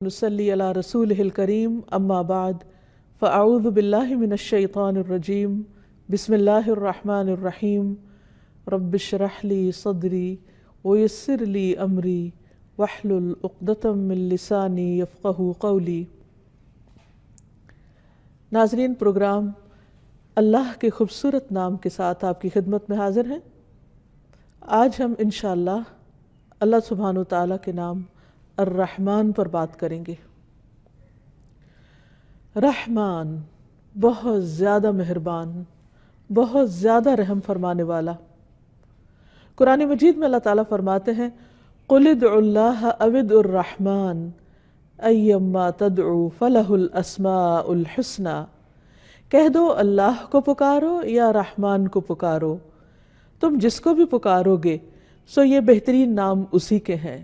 نصلی علی رسولہ الکریم اما بعد فاعوذ باللہ من الشیطان الرجیم بسم اللہ الرحمن الرحیم رب اشرح لی صدری ویسر لی امری واحلل عقدۃ من لسانی یفقہوا قولی۔ ناظرین، پروگرام اللہ کے خوبصورت نام کے ساتھ آپ کی خدمت میں حاضر ہیں۔ آج ہم انشاءاللہ اللہ سبحانہ و تعالیٰ کے نام الرحمن پر بات کریں گے۔ رحمان، بہت زیادہ مہربان، بہت زیادہ رحم فرمانے والا۔ قرآن مجید میں اللہ تعالیٰ فرماتے ہیں قُلِ ادْعُوا اللَّهَ أَوِ ادْعُوا الرَّحْمَٰنَ أَيَّمَّا تَدْعُوا فَلَهُ الْأَسْمَاءُ الْحُسْنَىٰ، کہہ دو اللہ کو پکارو یا رحمان کو پکارو، تم جس کو بھی پکارو گے سو یہ بہترین نام اسی کے ہیں،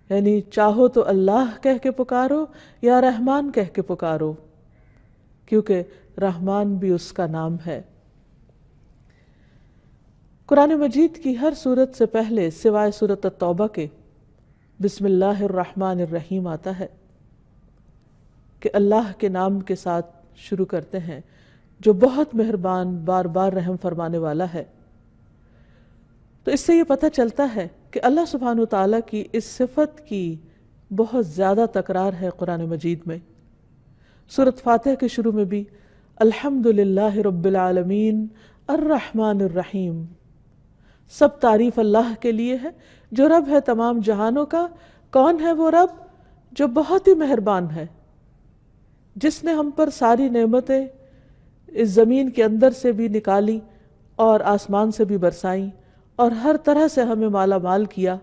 یعنی چاہو تو اللہ کہہ کے پکارو یا رحمان کہہ کے پکارو، کیونکہ رحمان بھی اس کا نام ہے۔ قرآن مجید کی ہر سورت سے پہلے سوائے سورت التوبہ کے بسم اللہ الرحمن الرحیم آتا ہے کہ اللہ کے نام کے ساتھ شروع کرتے ہیں جو بہت مہربان، بار بار رحم فرمانے والا ہے۔ تو اس سے یہ پتہ چلتا ہے کہ اللہ سبحانہ وتعالیٰ کی اس صفت کی بہت زیادہ تکرار ہے قرآن مجید میں۔ سورۃ فاتح کے شروع میں بھی الحمدللہ رب العالمین الرحمن الرحیم، سب تعریف اللہ کے لیے ہے جو رب ہے تمام جہانوں کا۔ کون ہے وہ رب؟ جو بہت ہی مہربان ہے، جس نے ہم پر ساری نعمتیں اس زمین کے اندر سے بھی نکالی اور آسمان سے بھی برسائیں اور ہر طرح سے ہمیں مالا مال کیا۔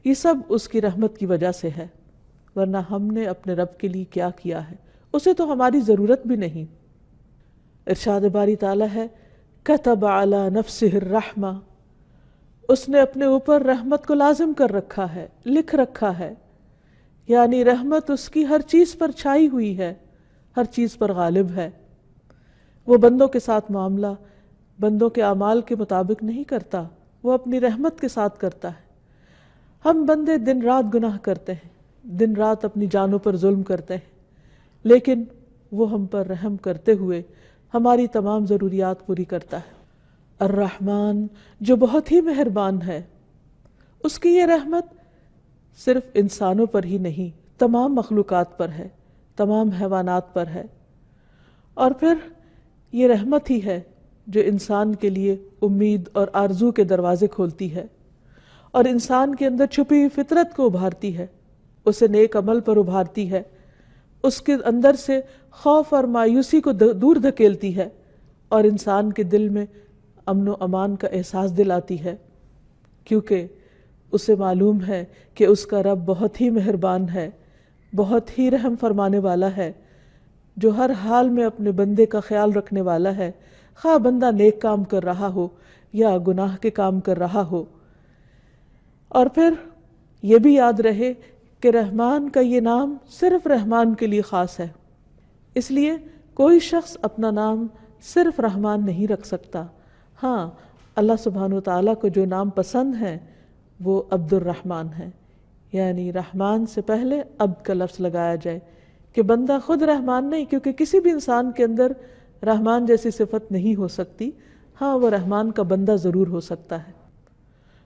یہ سب اس کی رحمت کی وجہ سے ہے، ورنہ ہم نے اپنے رب کے لیے کیا کیا ہے؟ اسے تو ہماری ضرورت بھی نہیں۔ ارشاد باری تعالیٰ ہے کتب علی نفسہ الرحمہ، اس نے اپنے اوپر رحمت کو لازم کر رکھا ہے، لکھ رکھا ہے، یعنی رحمت اس کی ہر چیز پر چھائی ہوئی ہے، ہر چیز پر غالب ہے۔ وہ بندوں کے ساتھ معاملہ بندوں کے اعمال کے مطابق نہیں کرتا، وہ اپنی رحمت کے ساتھ کرتا ہے۔ ہم بندے دن رات گناہ کرتے ہیں، دن رات اپنی جانوں پر ظلم کرتے ہیں، لیکن وہ ہم پر رحم کرتے ہوئے ہماری تمام ضروریات پوری کرتا ہے۔ الرحمن، جو بہت ہی مہربان ہے، اس کی یہ رحمت صرف انسانوں پر ہی نہیں، تمام مخلوقات پر ہے، تمام حیوانات پر ہے۔ اور پھر یہ رحمت ہی ہے جو انسان کے لیے امید اور آرزو کے دروازے کھولتی ہے اور انسان کے اندر چھپی ہوئی فطرت کو ابھارتی ہے، اسے نیک عمل پر ابھارتی ہے، اس کے اندر سے خوف اور مایوسی کو دور دھکیلتی ہے اور انسان کے دل میں امن و امان کا احساس دلاتی ہے، کیونکہ اسے معلوم ہے کہ اس کا رب بہت ہی مہربان ہے، بہت ہی رحم فرمانے والا ہے، جو ہر حال میں اپنے بندے کا خیال رکھنے والا ہے، خواہ بندہ نیک کام کر رہا ہو یا گناہ کے کام کر رہا ہو۔ اور پھر یہ بھی یاد رہے کہ رحمان کا یہ نام صرف رحمان کے لیے خاص ہے، اس لیے کوئی شخص اپنا نام صرف رحمان نہیں رکھ سکتا۔ ہاں، اللہ سبحانہ وتعالیٰ کو جو نام پسند ہے وہ عبد الرحمن ہے، یعنی رحمان سے پہلے عبد کا لفظ لگایا جائے کہ بندہ خود رحمان نہیں، کیونکہ کسی بھی انسان کے اندر رحمان جیسی صفت نہیں ہو سکتی، ہاں وہ رحمان کا بندہ ضرور ہو سکتا ہے۔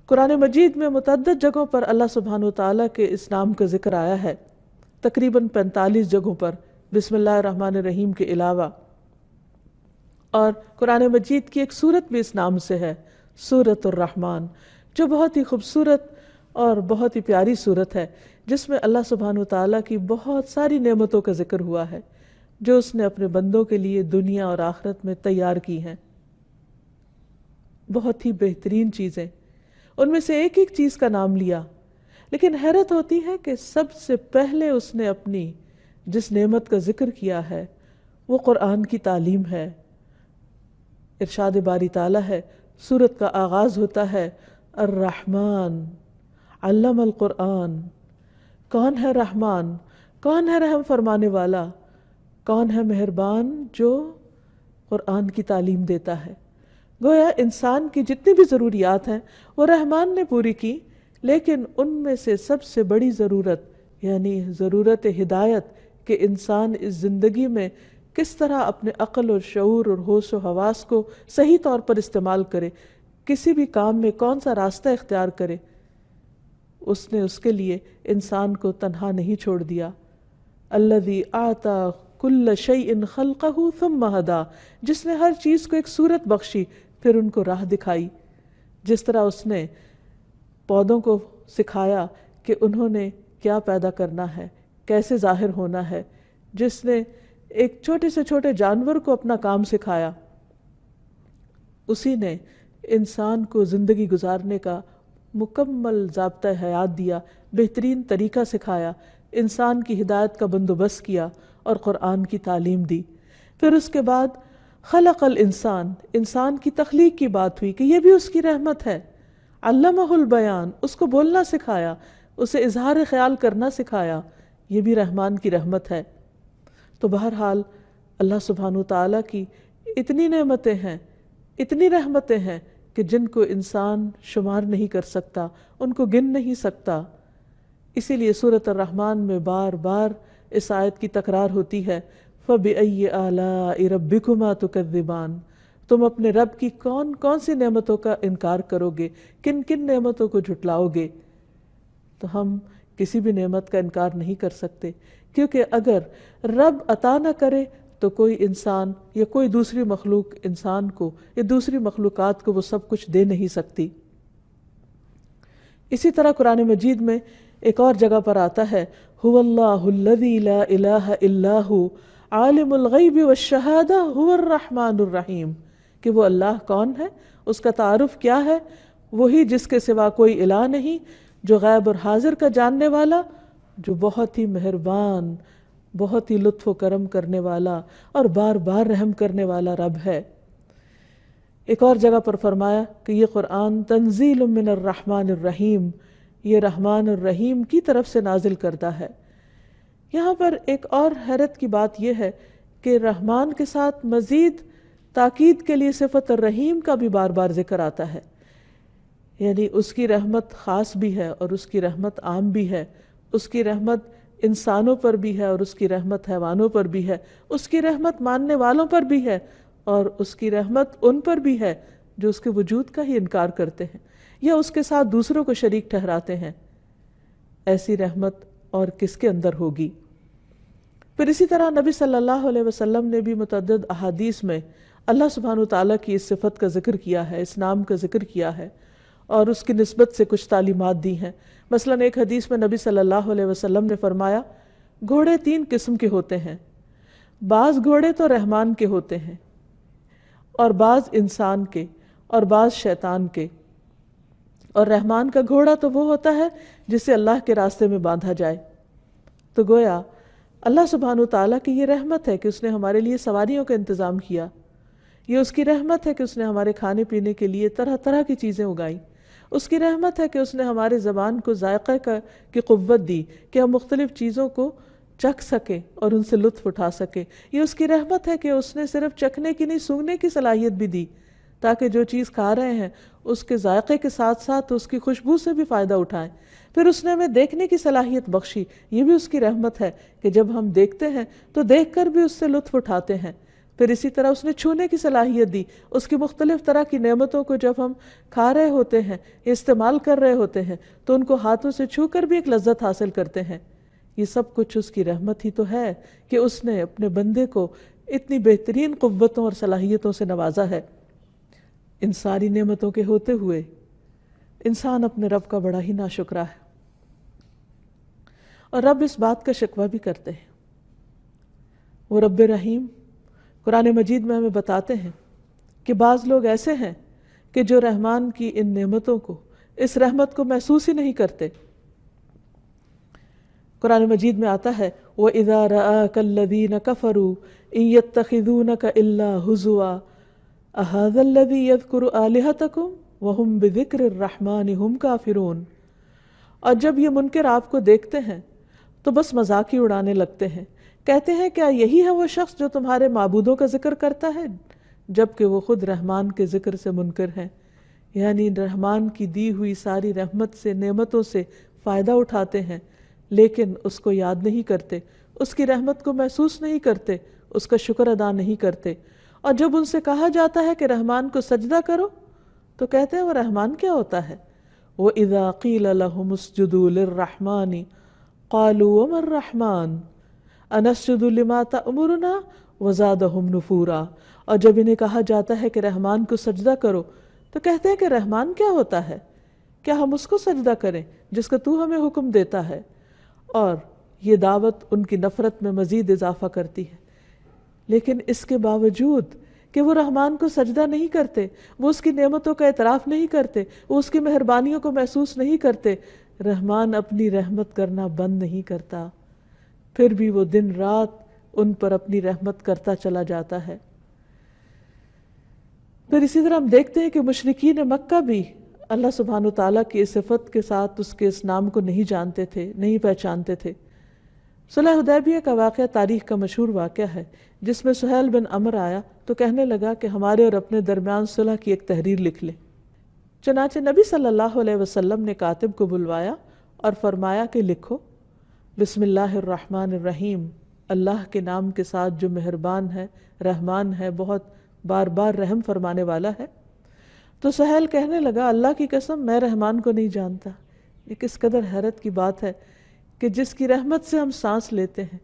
قرآن مجید میں متعدد جگہوں پر اللہ سبحانہ وتعالیٰ کے اس نام کا ذکر آیا ہے، تقریباً 45 جگہوں پر بسم اللہ الرحمن الرحیم کے علاوہ، اور قرآن مجید کی ایک سورت بھی اس نام سے ہے، سورۃ الرحمن، جو بہت ہی خوبصورت اور بہت ہی پیاری سورت ہے، جس میں اللہ سبحانہ وتعالیٰ کی بہت ساری نعمتوں کا ذکر ہوا ہے جو اس نے اپنے بندوں کے لیے دنیا اور آخرت میں تیار کی ہیں۔ بہت ہی بہترین چیزیں، ان میں سے ایک ایک چیز کا نام لیا، لیکن حیرت ہوتی ہے کہ سب سے پہلے اس نے اپنی جس نعمت کا ذکر کیا ہے وہ قرآن کی تعلیم ہے۔ ارشاد باری تعالیٰ ہے، سورت کا آغاز ہوتا ہے الرحمن علم القرآن۔ کون ہے رحمان؟ کون ہے رحم فرمانے والا؟ کون ہے مہربان جو قرآن کی تعلیم دیتا ہے؟ گویا انسان کی جتنی بھی ضروریات ہیں وہ رحمان نے پوری کی، لیکن ان میں سے سب سے بڑی ضرورت یعنی ضرورت ہدایت کہ انسان اس زندگی میں کس طرح اپنے عقل اور شعور اور ہوش و حواس کو صحیح طور پر استعمال کرے، کسی بھی کام میں کون سا راستہ اختیار کرے۔ اس نے اس کے لیے انسان کو تنہا نہیں چھوڑ دیا۔ الذی اعطی کل شیء خلقہ ثم ہدی، جس نے ہر چیز کو ایک صورت بخشی پھر ان کو راہ دکھائی۔ جس طرح اس نے پودوں کو سکھایا کہ انہوں نے کیا پیدا کرنا ہے، کیسے ظاہر ہونا ہے، جس نے ایک چھوٹے سے چھوٹے جانور کو اپنا کام سکھایا، اسی نے انسان کو زندگی گزارنے کا مکمل ضابطہ حیات دیا، بہترین طریقہ سکھایا، انسان کی ہدایت کا بندوبست کیا اور قرآن کی تعلیم دی۔ پھر اس کے بعد خلق الانسان، انسان کی تخلیق کی بات ہوئی کہ یہ بھی اس کی رحمت ہے۔ علمہ البیان، اس کو بولنا سکھایا، اسے اظہار خیال کرنا سکھایا، یہ بھی رحمان کی رحمت ہے۔ تو بہرحال اللہ سبحانہ وتعالیٰ کی اتنی نعمتیں ہیں، اتنی رحمتیں ہیں کہ جن کو انسان شمار نہیں کر سکتا، ان کو گن نہیں سکتا۔ اسی لیے سورۃ الرحمن میں بار بار اس آیت کی تکرار ہوتی ہے، فَبِأَيِّ آلَاءِ رَبِّكُمَا تُكَذِّبَانِ، تم اپنے رب کی کون کون سی نعمتوں کا انکار کرو گے، کن کن نعمتوں کو جھٹلاؤ گے۔ تو ہم کسی بھی نعمت کا انکار نہیں کر سکتے، کیونکہ اگر رب عطا نہ کرے تو کوئی انسان یا کوئی دوسری مخلوق انسان کو یا دوسری مخلوقات کو وہ سب کچھ دے نہیں سکتی۔ اسی طرح قرآن مجید میں ایک اور جگہ پر آتا ہے، هو اللہ الذی لا الہ الا هو عالم الغیب والشہادہ هو الرحمن الرحیم، کہ وہ اللہ کون ہے، اس کا تعارف کیا ہے، وہی جس کے سوا کوئی الہ نہیں، جو غیب اور حاضر کا جاننے والا، جو بہت ہی مہربان، بہت ہی لطف و کرم کرنے والا اور بار بار رحم کرنے والا رب ہے۔ ایک اور جگہ پر فرمایا کہ یہ قرآن تنزیل من الرحمن الرحیم، یہ رحمان الرحیم کی طرف سے نازل کردہ ہے۔ یہاں پر ایک اور حیرت کی بات یہ ہے کہ رحمان کے ساتھ مزید تاکید کے لیے صفت الرحیم کا بھی بار بار ذکر آتا ہے، یعنی اس کی رحمت خاص بھی ہے اور اس کی رحمت عام بھی ہے، اس کی رحمت انسانوں پر بھی ہے اور اس کی رحمت حیوانوں پر بھی ہے، اس کی رحمت ماننے والوں پر بھی ہے اور اس کی رحمت ان پر بھی ہے جو اس کے وجود کا ہی انکار کرتے ہیں یا اس کے ساتھ دوسروں کو شریک ٹھہراتے ہیں۔ ایسی رحمت اور کس کے اندر ہوگی؟ پھر اسی طرح نبی صلی اللہ علیہ وسلم نے بھی متعدد احادیث میں اللہ سبحانہ تعالیٰ کی اس صفت کا ذکر کیا ہے، اس نام کا ذکر کیا ہے اور اس کی نسبت سے کچھ تعلیمات دی ہیں۔ مثلا ایک حدیث میں نبی صلی اللہ علیہ وسلم نے فرمایا، گھوڑے 3 قسم کے ہوتے ہیں، بعض گھوڑے تو رحمان کے ہوتے ہیں اور بعض انسان کے اور بعض شیطان کے، اور رحمان کا گھوڑا تو وہ ہوتا ہے جسے اللہ کے راستے میں باندھا جائے۔ تو گویا اللہ سبحانہ تعالیٰ کی یہ رحمت ہے کہ اس نے ہمارے لیے سواریوں کا انتظام کیا، یہ اس کی رحمت ہے کہ اس نے ہمارے کھانے پینے کے لیے طرح طرح کی چیزیں اگائیں، اس کی رحمت ہے کہ اس نے ہمارے زبان کو ذائقہ کی قوت دی کہ ہم مختلف چیزوں کو چکھ سکیں اور ان سے لطف اٹھا سکیں۔ یہ اس کی رحمت ہے کہ اس نے صرف چکھنے کی نہیں، سونگھنے کی صلاحیت بھی دی تاکہ جو چیز کھا رہے ہیں اس کے ذائقے کے ساتھ ساتھ اس کی خوشبو سے بھی فائدہ اٹھائیں۔ پھر اس نے ہمیں دیکھنے کی صلاحیت بخشی، یہ بھی اس کی رحمت ہے کہ جب ہم دیکھتے ہیں تو دیکھ کر بھی اس سے لطف اٹھاتے ہیں۔ پھر اسی طرح اس نے چھونے کی صلاحیت دی، اس کی مختلف طرح کی نعمتوں کو جب ہم کھا رہے ہوتے ہیں، استعمال کر رہے ہوتے ہیں تو ان کو ہاتھوں سے چھو کر بھی ایک لذت حاصل کرتے ہیں۔ یہ سب کچھ اس کی رحمت ہی تو ہے کہ اس نے اپنے بندے کو اتنی بہترین قوتوں اور صلاحیتوں سے نوازا ہے۔ ان ساری نعمتوں کے ہوتے ہوئے انسان اپنے رب کا بڑا ہی ناشکرا ہے، اور رب اس بات کا شکوہ بھی کرتے ہیں۔ وہ رب رحیم قرآن مجید میں ہمیں بتاتے ہیں کہ بعض لوگ ایسے ہیں کہ جو رحمان کی ان نعمتوں کو، اس رحمت کو محسوس ہی نہیں کرتے۔ قرآن مجید میں آتا ہے وَإِذَا رَآكَ الَّذِينَ كَفَرُوا إِن يَتَّخِذُونَكَ إِلَّا هُزُوًا أَهَذَا الَّذِي يَذْكُرُ آلِهَتَكُمْ وَهُمْ بِذِكْرِ الرَّحْمَنِ هُمْ كَافِرُونَ۔ اور جب یہ منکر آپ کو دیکھتے ہیں تو بس مذاق ہی اڑانے لگتے ہیں، کہتے ہیں کیا یہی ہے وہ شخص جو تمہارے معبودوں کا ذکر کرتا ہے جبکہ وہ خود رحمان کے ذکر سے منکر ہیں، یعنی رحمان کی دی ہوئی ساری رحمت سے، نعمتوں سے فائدہ اٹھاتے ہیں لیکن اس کو یاد نہیں کرتے، اس کی رحمت کو محسوس نہیں کرتے، اس کا شکر ادا نہیں کرتے۔ اور جب ان سے کہا جاتا ہے کہ رحمان کو سجدہ کرو تو کہتے ہیں وہ رحمان کیا ہوتا ہے؟ وَإِذَا قِيلَ لَهُمُ اسْجُدُوا لِلرَّحْمَنِ قَالُوا وَمَا الرَّحْمَنُ أَنَسْجُدُ لِمَا تَأْمُرُنَا وَزَادَهُمْ نُفُورًا۔ اور جب انہیں کہا جاتا ہے کہ رحمان کو سجدہ کرو تو کہتے ہیں کہ رحمان کیا ہوتا ہے؟ کیا ہم اس کو سجدہ کریں جس کا تو ہمیں حکم دیتا ہے؟ اور یہ دعوت ان کی نفرت میں مزید اضافہ کرتی ہے۔ لیکن اس کے باوجود کہ وہ رحمان کو سجدہ نہیں کرتے، وہ اس کی نعمتوں کا اعتراف نہیں کرتے، وہ اس کی مہربانیوں کو محسوس نہیں کرتے، رحمان اپنی رحمت کرنا بند نہیں کرتا، پھر بھی وہ دن رات ان پر اپنی رحمت کرتا چلا جاتا ہے۔ پھر اسی طرح ہم دیکھتے ہیں کہ مشرکین مکہ بھی اللہ سبحانہ وتعالیٰ کی اس صفت کے ساتھ اس کے اس نام کو نہیں جانتے تھے، نہیں پہچانتے تھے۔ صلح حدیبیہ کا واقعہ تاریخ کا مشہور واقعہ ہے، جس میں سہیل بن عمر آیا تو کہنے لگا کہ ہمارے اور اپنے درمیان صلح کی ایک تحریر لکھ لیں۔ چنانچہ نبی صلی اللہ علیہ وسلم نے کاتب کو بلوایا اور فرمایا کہ لکھو بسم اللہ الرحمن الرحیم، اللہ کے نام کے ساتھ جو مہربان ہے، رحمان ہے، بہت بار بار رحم فرمانے والا ہے۔ تو سہیل کہنے لگا اللہ کی قسم میں رحمان کو نہیں جانتا۔ یہ کس قدر حیرت کی بات ہے کہ جس کی رحمت سے ہم سانس لیتے ہیں،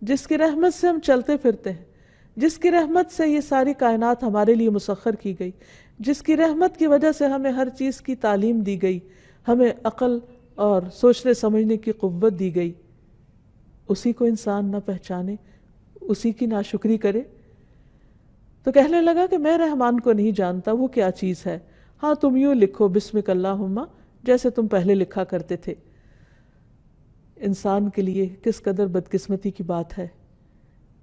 جس کی رحمت سے ہم چلتے پھرتے ہیں، جس کی رحمت سے یہ ساری کائنات ہمارے لیے مسخر کی گئی، جس کی رحمت کی وجہ سے ہمیں ہر چیز کی تعلیم دی گئی، ہمیں عقل اور سوچنے سمجھنے کی قوت دی گئی، اسی کو انسان نہ پہچانے، اسی کی ناشکری کرے۔ تو کہنے لگا کہ میں رحمان کو نہیں جانتا، وہ کیا چیز ہے؟ ہاں تم یوں لکھو بسمک اللہم، جیسے تم پہلے لکھا کرتے تھے۔ انسان کے لیے کس قدر بدقسمتی کی بات ہے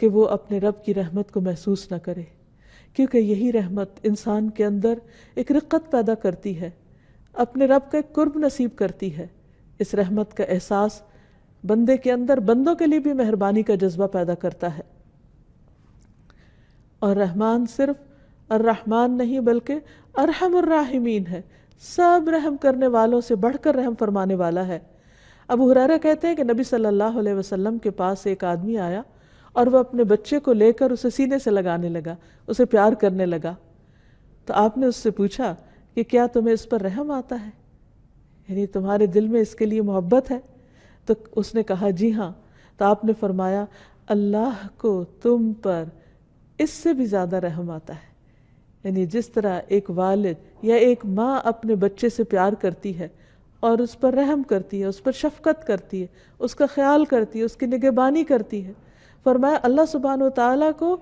کہ وہ اپنے رب کی رحمت کو محسوس نہ کرے، کیونکہ یہی رحمت انسان کے اندر ایک رقت پیدا کرتی ہے، اپنے رب کا ایک قرب نصیب کرتی ہے۔ اس رحمت کا احساس بندے کے اندر بندوں کے لیے بھی مہربانی کا جذبہ پیدا کرتا ہے۔ اور رحمان صرف الرحمن نہیں بلکہ ارحم الراحمین ہے، سب رحم کرنے والوں سے بڑھ کر رحم فرمانے والا ہے۔ ابو ہریرہ کہتے ہیں کہ نبی صلی اللہ علیہ وسلم کے پاس ایک آدمی آیا اور وہ اپنے بچے کو لے کر اسے سینے سے لگانے لگا، اسے پیار کرنے لگا۔ تو آپ نے اس سے پوچھا کہ کیا تمہیں اس پر رحم آتا ہے، یعنی تمہارے دل میں اس کے لیے محبت ہے؟ تو اس نے کہا جی ہاں۔ تو آپ نے فرمایا اللہ کو تم پر اس سے بھی زیادہ رحم آتا ہے، یعنی جس طرح ایک والد یا ایک ماں اپنے بچے سے پیار کرتی ہے اور اس پر رحم کرتی ہے، اس پر شفقت کرتی ہے، اس کا خیال کرتی ہے، اس کی نگہبانی کرتی ہے، فرمایا اللہ سبحانہ وتعالیٰ کو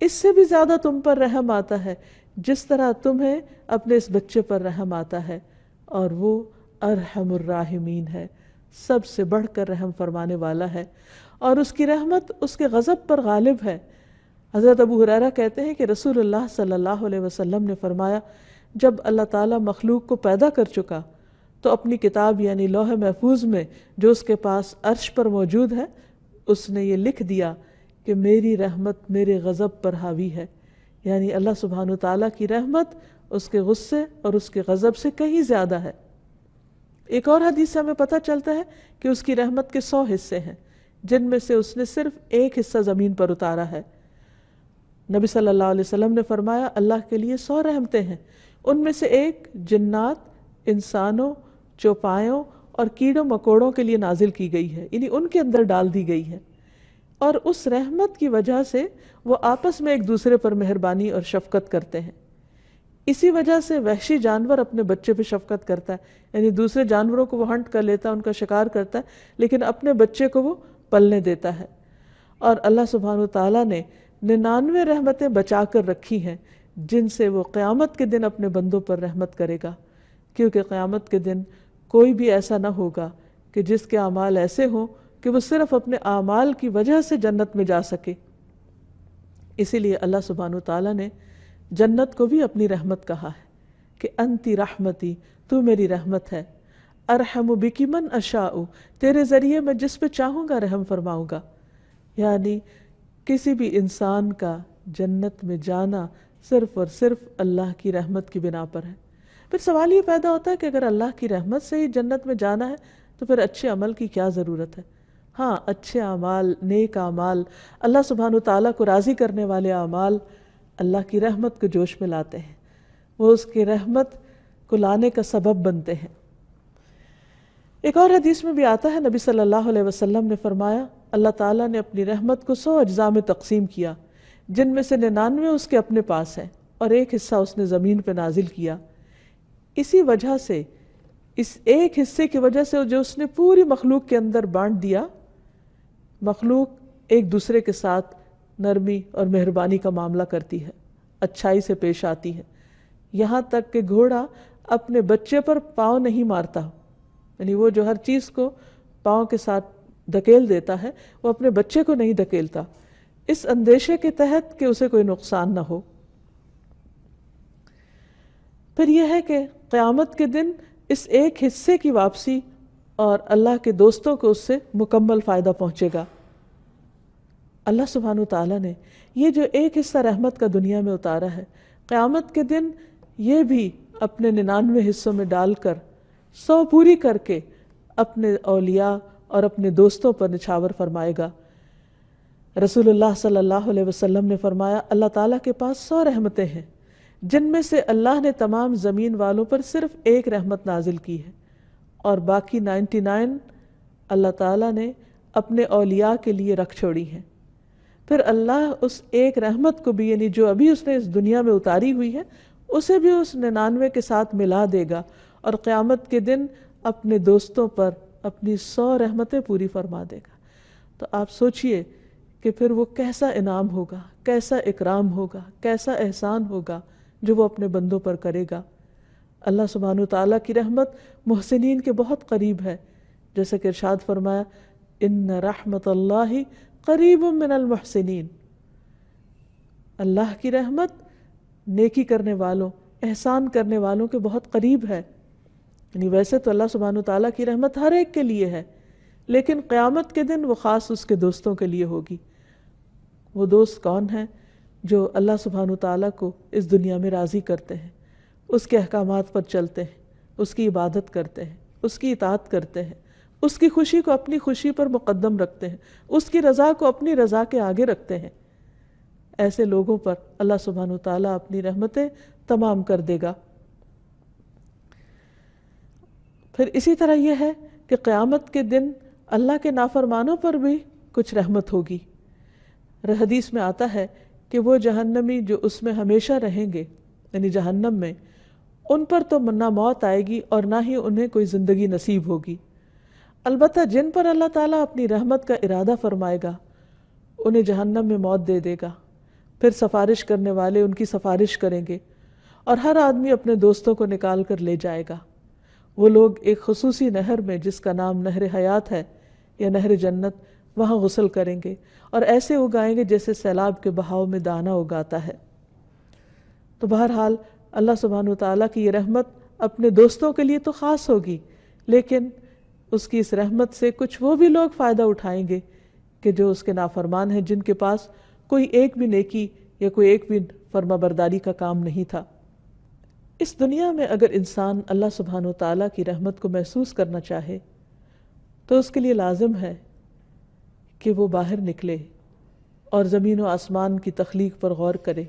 اس سے بھی زیادہ تم پر رحم آتا ہے جس طرح تمہیں اپنے اس بچے پر رحم آتا ہے، اور وہ ارحم الراحمین ہے، سب سے بڑھ کر رحم فرمانے والا ہے، اور اس کی رحمت اس کے غضب پر غالب ہے۔ حضرت ابو ہریرہ کہتے ہیں کہ رسول اللہ صلی اللہ علیہ وسلم نے فرمایا جب اللہ تعالیٰ مخلوق کو پیدا کر چکا تو اپنی کتاب یعنی لوح محفوظ میں جو اس کے پاس عرش پر موجود ہے، اس نے یہ لکھ دیا کہ میری رحمت میرے غضب پر حاوی ہے، یعنی اللہ سبحانہ تعالیٰ کی رحمت اس کے غصے اور اس کے غضب سے کہیں زیادہ ہے۔ ایک اور حدیث سے ہمیں پتہ چلتا ہے کہ اس کی رحمت کے 100 حصے ہیں، جن میں سے اس نے صرف ایک حصہ زمین پر اتارا ہے۔ نبی صلی اللہ علیہ وسلم نے فرمایا اللہ کے لیے 100 رحمتیں ہیں، ان میں سے ایک جنات، انسانوں، چوپایوں اور کیڑوں مکوڑوں کے لیے نازل کی گئی ہے، یعنی ان کے اندر ڈال دی گئی ہے، اور اس رحمت کی وجہ سے وہ آپس میں ایک دوسرے پر مہربانی اور شفقت کرتے ہیں۔ اسی وجہ سے وحشی جانور اپنے بچے پہ شفقت کرتا ہے، یعنی دوسرے جانوروں کو وہ ہنٹ کر لیتا ہے، ان کا شکار کرتا ہے، لیکن اپنے بچے کو وہ پلنے دیتا ہے۔ اور اللہ سبحانہ تعالیٰ نے 99 رحمتیں بچا کر رکھی ہیں جن سے وہ قیامت کے دن اپنے بندوں پر رحمت کرے گا، کیونکہ قیامت کے دن کوئی بھی ایسا نہ ہوگا کہ جس کے اعمال ایسے ہوں کہ وہ صرف اپنے اعمال کی وجہ سے جنت میں جا سکے۔ اسی لیے اللہ سبحانہ تعالیٰ نے جنت کو بھی اپنی رحمت کہا ہے کہ انتی رحمتی، تو میری رحمت ہے، ارحم بکی من اشاء، تیرے ذریعے میں جس پہ چاہوں گا رحم فرماؤں گا۔ یعنی کسی بھی انسان کا جنت میں جانا صرف اور صرف اللہ کی رحمت کی بنا پر ہے۔ پھر سوال یہ پیدا ہوتا ہے کہ اگر اللہ کی رحمت سے ہی جنت میں جانا ہے تو پھر اچھے عمل کی کیا ضرورت ہے؟ ہاں، اچھے اعمال، نیک اعمال، اللہ سبحانہ و تعالیٰ کو راضی کرنے والے اعمال اللہ کی رحمت کو جوش میں لاتے ہیں، وہ اس کی رحمت کو لانے کا سبب بنتے ہیں۔ ایک اور حدیث میں بھی آتا ہے، نبی صلی اللہ علیہ وسلم نے فرمایا، اللہ تعالیٰ نے اپنی رحمت کو 100 اجزاء میں تقسیم کیا، جن میں سے 99 اس کے اپنے پاس ہیں اور ایک حصہ اس نے زمین پہ نازل کیا۔ اسی وجہ سے، اس ایک حصے کی وجہ سے جو اس نے پوری مخلوق کے اندر بانٹ دیا، مخلوق ایک دوسرے کے ساتھ نرمی اور مہربانی کا معاملہ کرتی ہے، اچھائی سے پیش آتی ہے، یہاں تک کہ گھوڑا اپنے بچے پر پاؤں نہیں مارتا، یعنی وہ جو ہر چیز کو پاؤں کے ساتھ دھکیل دیتا ہے وہ اپنے بچے کو نہیں دھکیلتا، اس اندیشے کے تحت کہ اسے کوئی نقصان نہ ہو۔ پھر یہ ہے کہ قیامت کے دن اس ایک حصے کی واپسی اور اللہ کے دوستوں کو اس سے مکمل فائدہ پہنچے گا۔ اللہ سبحانہ وتعالیٰ نے یہ جو ایک حصہ رحمت کا دنیا میں اتارا ہے، قیامت کے دن یہ بھی اپنے 99 حصوں میں ڈال کر 100 پوری کر کے اپنے اولیاء اور اپنے دوستوں پر نچھاور فرمائے گا۔ رسول اللہ صلی اللہ علیہ وسلم نے فرمایا، اللہ تعالیٰ کے پاس 100 رحمتیں ہیں، جن میں سے اللہ نے تمام زمین والوں پر صرف ایک رحمت نازل کی ہے، اور باقی 99 اللہ تعالیٰ نے اپنے اولیاء کے لیے رکھ چھوڑی ہیں۔ پھر اللہ اس ایک رحمت کو بھی، یعنی جو ابھی اس نے اس دنیا میں اتاری ہوئی ہے، اسے بھی اس 99 کے ساتھ ملا دے گا، اور قیامت کے دن اپنے دوستوں پر اپنی 100 رحمتیں پوری فرما دے گا۔ تو آپ سوچئے کہ پھر وہ کیسا انعام ہوگا، کیسا اکرام ہوگا، کیسا احسان ہوگا جو وہ اپنے بندوں پر کرے گا۔ اللہ سبحانہ وتعالیٰ کی رحمت محسنین کے بہت قریب ہے، جیسے کہ ارشاد فرمایا، ان رحمت اللہ قریب من المحسنین، اللہ کی رحمت نیکی کرنے والوں، احسان کرنے والوں کے بہت قریب ہے۔ یعنی ویسے تو اللہ سبحانہ وتعالیٰ کی رحمت ہر ایک کے لیے ہے، لیکن قیامت کے دن وہ خاص اس کے دوستوں کے لیے ہوگی۔ وہ دوست کون ہیں؟ جو اللہ سبحانہ وتعالیٰ کو اس دنیا میں راضی کرتے ہیں، اس کے احکامات پر چلتے ہیں، اس کی عبادت کرتے ہیں، اس کی اطاعت کرتے ہیں، اس کی خوشی کو اپنی خوشی پر مقدم رکھتے ہیں، اس کی رضا کو اپنی رضا کے آگے رکھتے ہیں۔ ایسے لوگوں پر اللہ سبحانہ وتعالیٰ اپنی رحمتیں تمام کر دے گا۔ پھر اسی طرح یہ ہے کہ قیامت کے دن اللہ کے نافرمانوں پر بھی کچھ رحمت ہوگی۔ حدیث میں آتا ہے کہ وہ جہنمی جو اس میں ہمیشہ رہیں گے، یعنی جہنم میں، ان پر تو نہ موت آئے گی اور نہ ہی انہیں کوئی زندگی نصیب ہوگی۔ البتہ جن پر اللہ تعالیٰ اپنی رحمت کا ارادہ فرمائے گا، انہیں جہنم میں موت دے دے گا۔ پھر سفارش کرنے والے ان کی سفارش کریں گے، اور ہر آدمی اپنے دوستوں کو نکال کر لے جائے گا۔ وہ لوگ ایک خصوصی نہر میں، جس کا نام نہر حیات ہے یا نہر جنت، وہاں غسل کریں گے اور ایسے اگائیں گے جیسے سیلاب کے بہاؤ میں دانہ اگاتا ہے۔ تو بہرحال اللہ سبحانہ وتعالیٰ کی یہ رحمت اپنے دوستوں کے لیے تو خاص ہوگی، لیکن اس کی اس رحمت سے کچھ وہ بھی لوگ فائدہ اٹھائیں گے کہ جو اس کے نافرمان ہیں، جن کے پاس کوئی ایک بھی نیکی یا کوئی ایک بھی فرما برداری کا کام نہیں تھا۔ اس دنیا میں اگر انسان اللہ سبحانہ وتعالیٰ کی رحمت کو محسوس کرنا چاہے تو اس کے لیے لازم ہے کہ وہ باہر نکلے اور زمین و آسمان کی تخلیق پر غور کرے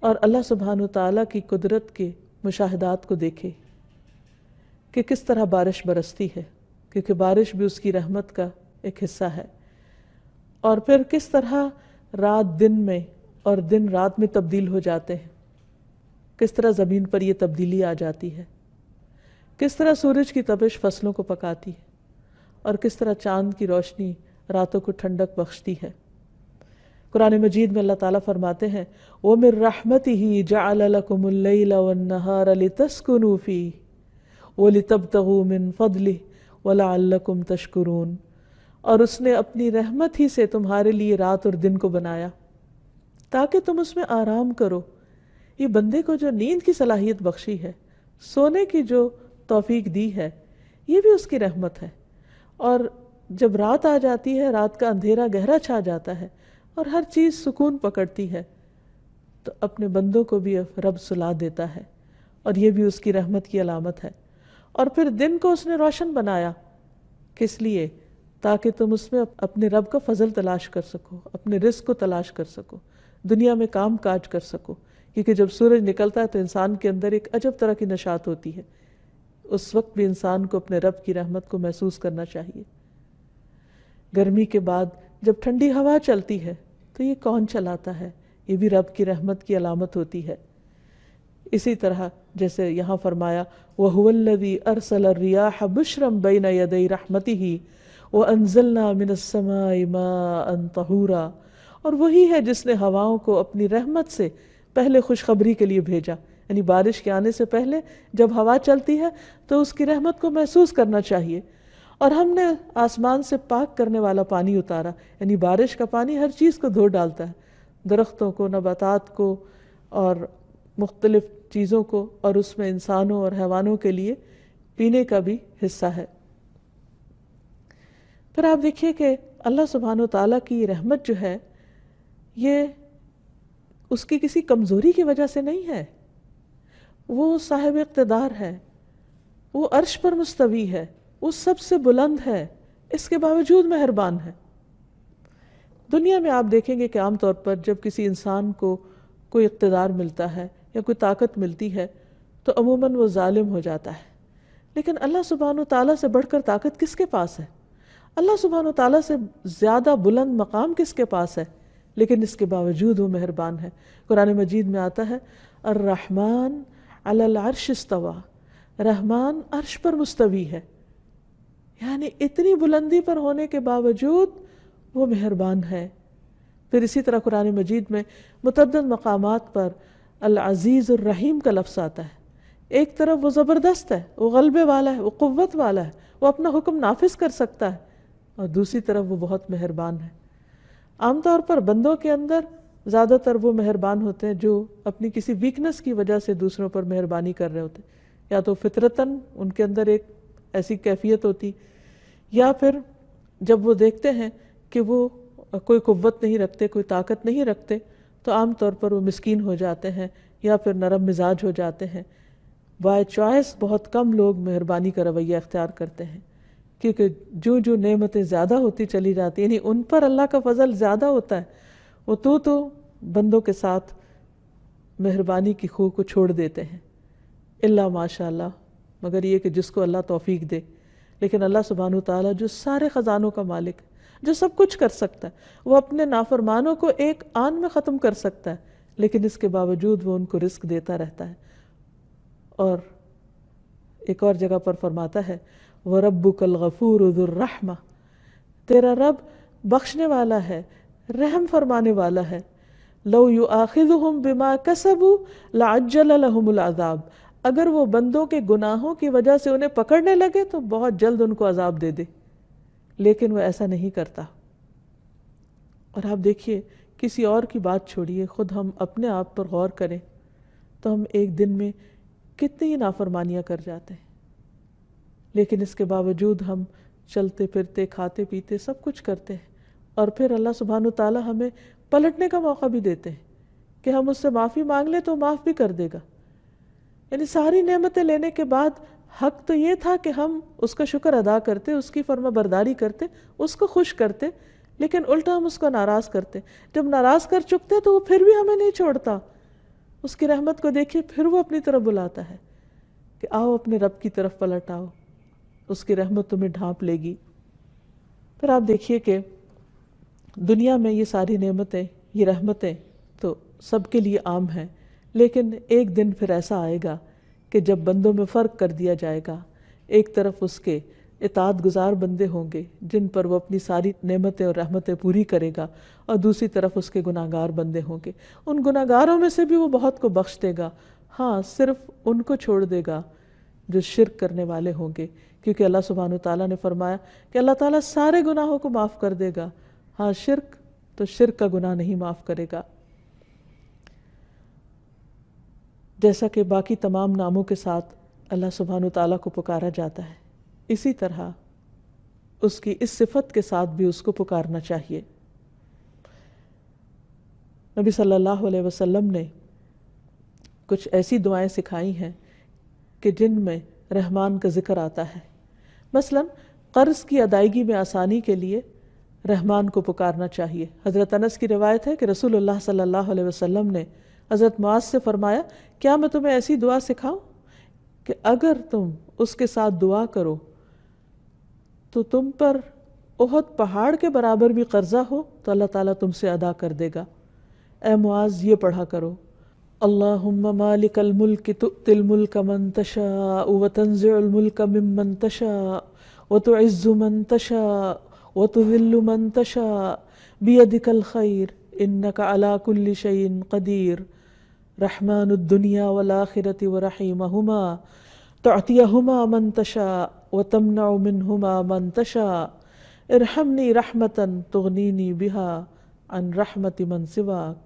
اور اللہ سبحانہ وتعالیٰ کی قدرت کے مشاہدات کو دیکھے کہ کس طرح بارش برستی ہے، کیونکہ بارش بھی اس کی رحمت کا ایک حصہ ہے، اور پھر کس طرح رات دن میں اور دن رات میں تبدیل ہو جاتے ہیں، کس طرح زمین پر یہ تبدیلی آ جاتی ہے، کس طرح سورج کی تپش فصلوں کو پکاتی ہے، اور کس طرح چاند کی روشنی راتوں کو ٹھنڈک بخشتی ہے۔ قرآن مجید میں اللہ تعالیٰ فرماتے ہیں، وَمِن رَحْمَتِهِ جَعَلَ لَكُمُ اللَّيْلَ وَالنَّهَارَ لِتَسْكُنُوا فِيهِ وَلِتَبْتَغُوا مِن فَضْلِهِ وَلَعَلَّكُمْ تَشْكُرُونَ، اور اس نے اپنی رحمت ہی سے تمہارے لیے رات اور دن کو بنایا تاکہ تم اس میں آرام کرو۔ یہ بندے کو جو نیند کی صلاحیت بخشی ہے، سونے کی جو توفیق دی ہے، یہ بھی اس کی رحمت ہے۔ اور جب رات آ جاتی ہے، رات کا اندھیرا گہرا چھا جاتا ہے اور ہر چیز سکون پکڑتی ہے، تو اپنے بندوں کو بھی رب سلا دیتا ہے، اور یہ بھی اس کی رحمت کی علامت ہے۔ اور پھر دن کو اس نے روشن بنایا، کس لیے؟ تاکہ تم اس میں اپنے رب کا فضل تلاش کر سکو، اپنے رزق کو تلاش کر سکو، دنیا میں کام کاج کر سکو، کیونکہ جب سورج نکلتا ہے تو انسان کے اندر ایک عجب طرح کی نشاط ہوتی ہے، اس وقت بھی انسان کو اپنے رب کی رحمت کو محسوس کرنا چاہیے۔ گرمی کے بعد جب ٹھنڈی ہوا چلتی ہے تو یہ کون چلاتا ہے؟ یہ بھی رب کی رحمت کی علامت ہوتی ہے۔ اسی طرح جیسے یہاں فرمایا وَهُوَ الَّذِي أَرْسَلَ الرِّيَاحَ بُشْرًا بَيْنَ يَدَيْ رَحْمَتِهِ وَأَنزَلْنَا مِنَ السَّمَاءِ مَاءً طَهُورًا، اور وہی ہے جس نے ہواؤں کو اپنی رحمت سے پہلے خوشخبری کے لیے بھیجا، یعنی بارش کے آنے سے پہلے جب ہوا چلتی ہے تو اس کی رحمت کو محسوس کرنا چاہیے۔ اور ہم نے آسمان سے پاک کرنے والا پانی اتارا، یعنی بارش کا پانی ہر چیز کو دھو ڈالتا ہے، درختوں کو، نباتات کو اور مختلف چیزوں کو، اور اس میں انسانوں اور حیوانوں کے لیے پینے کا بھی حصہ ہے۔ پھر آپ دیکھیے کہ اللہ سبحانہ و تعالیٰ کی یہ رحمت جو ہے یہ اس کی کسی کمزوری کی وجہ سے نہیں ہے، وہ صاحب اقتدار ہے، وہ عرش پر مستوی ہے، وہ سب سے بلند ہے، اس کے باوجود مہربان ہے۔ دنیا میں آپ دیکھیں گے کہ عام طور پر جب کسی انسان کو کوئی اقتدار ملتا ہے یا کوئی طاقت ملتی ہے تو عموماً وہ ظالم ہو جاتا ہے، لیکن اللہ سبحانہ و تعالیٰ سے بڑھ کر طاقت کس کے پاس ہے؟ اللہ سبحانہ و تعالیٰ سے زیادہ بلند مقام کس کے پاس ہے؟ لیکن اس کے باوجود وہ مہربان ہے۔ قرآن مجید میں آتا ہے الرحمن علی العرش استویٰ، رحمان عرش پر مستوی ہے، یعنی اتنی بلندی پر ہونے کے باوجود وہ مہربان ہے۔ پھر اسی طرح قرآن مجید میں متعدد مقامات پر العزیز الرحیم کا لفظ آتا ہے۔ ایک طرف وہ زبردست ہے، وہ غلبے والا ہے، وہ قوت والا ہے، وہ اپنا حکم نافذ کر سکتا ہے، اور دوسری طرف وہ بہت مہربان ہے۔ عام طور پر بندوں کے اندر زیادہ تر وہ مہربان ہوتے ہیں جو اپنی کسی ویکنس کی وجہ سے دوسروں پر مہربانی کر رہے ہوتے ہیں، یا تو فطرتاً ان کے اندر ایک ایسی کیفیت ہوتی، یا پھر جب وہ دیکھتے ہیں کہ وہ کوئی قوت نہیں رکھتے، کوئی طاقت نہیں رکھتے، تو عام طور پر وہ مسکین ہو جاتے ہیں یا پھر نرم مزاج ہو جاتے ہیں۔ بائی چوائس بہت کم لوگ مہربانی کا رویہ اختیار کرتے ہیں، کیونکہ جو جو نعمتیں زیادہ ہوتی چلی جاتی ہیں، یعنی ان پر اللہ کا فضل زیادہ ہوتا ہے، وہ تو بندوں کے ساتھ مہربانی کی خو کو چھوڑ دیتے ہیں، الا ماشاء اللہ، مگر یہ کہ جس کو اللہ توفیق دے۔ لیکن اللہ سبحانہ وتعالیٰ جو سارے خزانوں کا مالک ہے، جو سب کچھ کر سکتا ہے، وہ اپنے نافرمانوں کو ایک آن میں ختم کر سکتا ہے، لیکن اس کے باوجود وہ ان کو رزق دیتا رہتا ہے۔ اور ایک اور جگہ پر فرماتا ہے وَرَبُّكَ الْغَفُورُ ذُو الرَّحْمَةِ، تیرا رب بخشنے والا ہے، رحم فرمانے والا ہے۔ لَوْ يُؤَاخِذُهُمْ بِمَا كَسَبُوا لَعَجَّلَ لَهُمُ الْعَذَابَ، اگر وہ بندوں کے گناہوں کی وجہ سے انہیں پکڑنے لگے تو بہت جلد ان کو عذاب دے دے، لیکن وہ ایسا نہیں کرتا۔ اور آپ دیکھیے، کسی اور کی بات چھوڑیے، خود ہم اپنے آپ پر غور کریں تو ہم ایک دن میں کتنی نافرمانیاں کر جاتے ہیں، لیکن اس کے باوجود ہم چلتے پھرتے، کھاتے پیتے سب کچھ کرتے ہیں، اور پھر اللہ سبحانہ وتعالیٰ ہمیں پلٹنے کا موقع بھی دیتے ہیں کہ ہم اس سے معافی مانگ لیں تو معاف بھی کر دے گا۔ یعنی ساری نعمتیں لینے کے بعد حق تو یہ تھا کہ ہم اس کا شکر ادا کرتے، اس کی فرما برداری کرتے، اس کو خوش کرتے، لیکن الٹا ہم اس کو ناراض کرتے۔ جب ناراض کر چکتے تو وہ پھر بھی ہمیں نہیں چھوڑتا، اس کی رحمت کو دیکھیے، پھر وہ اپنی طرف بلاتا ہے کہ آؤ اپنے رب کی طرف پلٹ آؤ، اس کی رحمت تمہیں ڈھانپ لے گی۔ پھر آپ دیکھیے کہ دنیا میں یہ ساری نعمتیں، یہ رحمتیں تو سب کے لیے عام ہیں، لیکن ایک دن پھر ایسا آئے گا کہ جب بندوں میں فرق کر دیا جائے گا، ایک طرف اس کے اطاعت گزار بندے ہوں گے جن پر وہ اپنی ساری نعمتیں اور رحمتیں پوری کرے گا، اور دوسری طرف اس کے گناہگار بندے ہوں گے۔ ان گناہگاروں میں سے بھی وہ بہت کو بخش دے گا، ہاں صرف ان کو چھوڑ دے گا جو شرک کرنے والے ہوں گے، کیونکہ اللہ سبحانہ وتعالیٰ نے فرمایا کہ اللہ تعالیٰ سارے گناہوں کو معاف کر دے گا، ہاں شرک تو شرک کا گناہ نہیں معاف کرے گا۔ جیسا کہ باقی تمام ناموں کے ساتھ اللہ سبحانہ وتعالیٰ کو پکارا جاتا ہے، اسی طرح اس کی اس صفت کے ساتھ بھی اس کو پکارنا چاہیے۔ نبی صلی اللہ علیہ وسلم نے کچھ ایسی دعائیں سکھائی ہیں کہ جن میں رحمان کا ذکر آتا ہے۔ مثلا قرض کی ادائیگی میں آسانی کے لیے رحمان کو پکارنا چاہیے۔ حضرت انس کی روایت ہے کہ رسول اللہ صلی اللہ علیہ وسلم نے حضرت معاذ سے فرمایا، کیا میں تمہیں ایسی دعا سکھاؤں کہ اگر تم اس کے ساتھ دعا کرو تو تم پر احد پہاڑ کے برابر بھی قرضہ ہو تو اللہ تعالیٰ تم سے ادا کر دے گا۔ اے معاذ یہ پڑھا کرو، اللہم مالک الملک تؤتی الملک من تشاء وتنزع الملک ممن تشاء وتعز من تشاء وتذل من تشاء بیدک الخیر انک علی کل شیء قدیر رحمن الدنیا والآخرة ورحیمہما تعطیہما من تشاء وتمنع منہما من تشاء ارحمنی رحمتا تغنینی بہا عن رحمت من سواک۔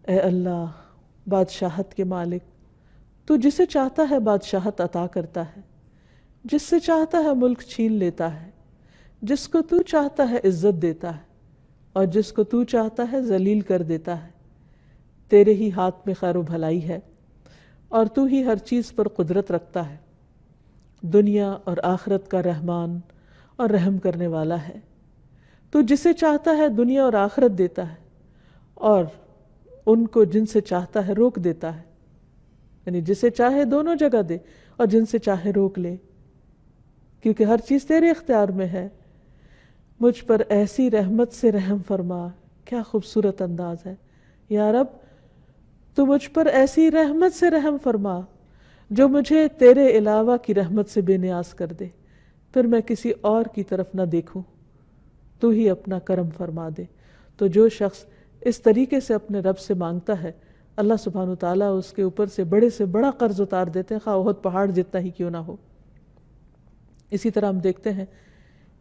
اے اللہ بادشاہت کے مالک، تو جسے چاہتا ہے بادشاہت عطا کرتا ہے، جس سے چاہتا ہے ملک چھین لیتا ہے، جس کو تو چاہتا ہے عزت دیتا ہے اور جس کو تو چاہتا ہے ذلیل کر دیتا ہے۔ تیرے ہی ہاتھ میں خیر و بھلائی ہے اور تو ہی ہر چیز پر قدرت رکھتا ہے۔ دنیا اور آخرت کا رحمان اور رحم کرنے والا ہے۔ تو جسے چاہتا ہے دنیا اور آخرت دیتا ہے اور ان کو جن سے چاہتا ہے روک دیتا ہے، یعنی جسے چاہے دونوں جگہ دے اور جن سے چاہے روک لے، کیونکہ ہر چیز تیرے اختیار میں ہے۔ مجھ پر ایسی رحمت سے رحم فرما، کیا خوبصورت انداز ہے۔ یا رب تو مجھ پر ایسی رحمت سے رحم فرما جو مجھے تیرے علاوہ کی رحمت سے بے نیاز کر دے، پھر میں کسی اور کی طرف نہ دیکھوں، تو ہی اپنا کرم فرما دے۔ تو جو شخص اس طریقے سے اپنے رب سے مانگتا ہے، اللہ سبحانہ وتعالیٰ اس کے اوپر سے بڑا قرض اتار دیتے ہیں، خواہ احد پہاڑ جتنا ہی کیوں نہ ہو۔ اسی طرح ہم دیکھتے ہیں